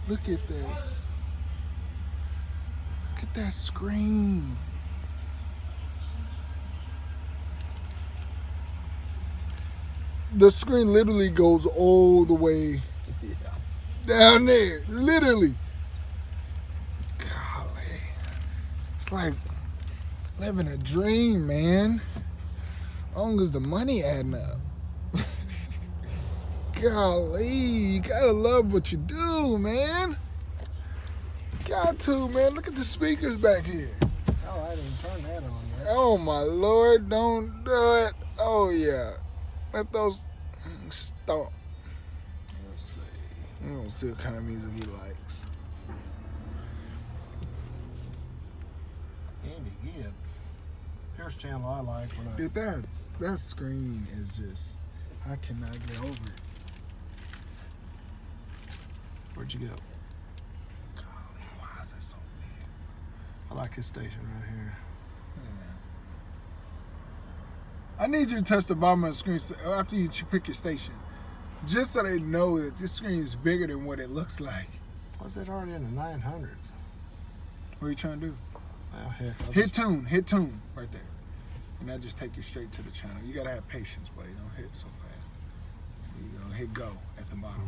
Look at this. Look at that screen. The screen literally goes all the way down there. Literally. Golly. It's like living a dream, man. As long as the money adding up. Golly, you gotta love what you do, man. Got to, man. Look at the speakers back here. Oh, I didn't turn that on yet. Oh my Lord, don't do it. Oh yeah. Let those stomp. Let's see. We don't see what kind of music he likes. Andy Gibb. Here's a channel I like when I. Dude, that screen is just, I cannot get over it. Where'd you go? Golly, why is it so big? I like his station right here. I need you to touch the bottom of the screen after you pick your station, just so they know that this screen is bigger than what it looks like. Was it already in the 900s? What are you trying to do? Oh, heck. Hit tune right there, and that just take you straight to the channel. You gotta have patience, buddy. Don't hit so fast. There you go. Hit go at the bottom.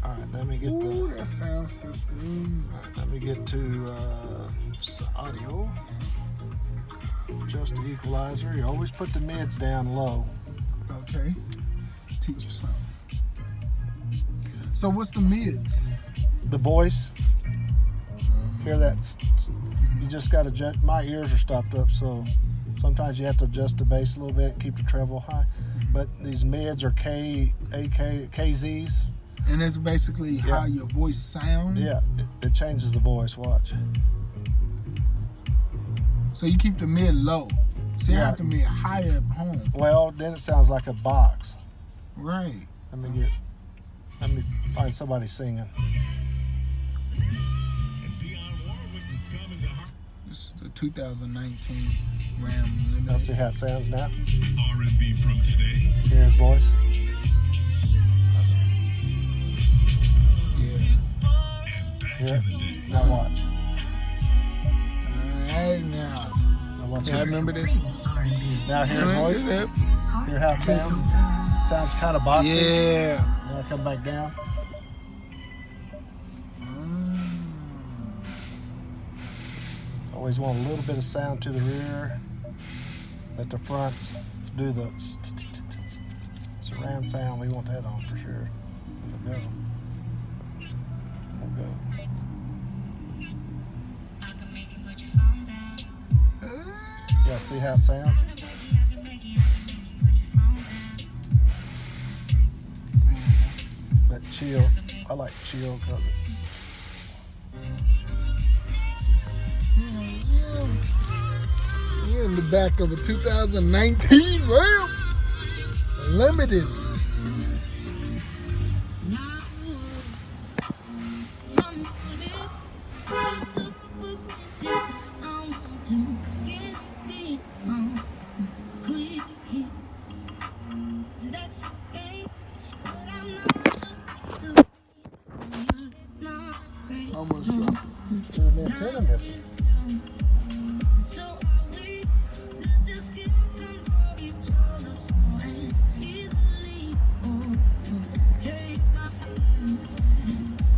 All right, let me get Ooh, that sound system. All right, let me get to audio. Adjust the equalizer. You always put the mids down low. Okay. Teach you something. So what's the mids? The voice. Hear that? You just got to adjust. My ears are stopped up, so sometimes you have to adjust the bass a little bit, keep the treble high. But these mids are KZs. And it's basically how your voice sounds. Yeah, it changes the voice. Watch. So you keep the mid low. See, I have the mid higher at home. Well, then it sounds like a box. Right. Let me find somebody singing. This is the 2019 Ram Limited. Now see how it sounds now? R&B from today. Hear his voice? Yeah. Hear it? Now watch. Alright, now. Now watch Yeah, I it. remember this. Now hear his voice? Yep. Hear how it sounds? Sounds kind of boxy. Yeah. Now come back down. Always want a little bit of sound to the rear. Let the fronts do the surround sound. We want that on for sure. It'll go. We'll go. Yeah, see how it sounds? That chill. I like chill because You're in the back of a 2019 Ram Limited. Almost dropped it. the antenna missing.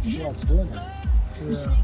Yeah, it's doing it. Yeah.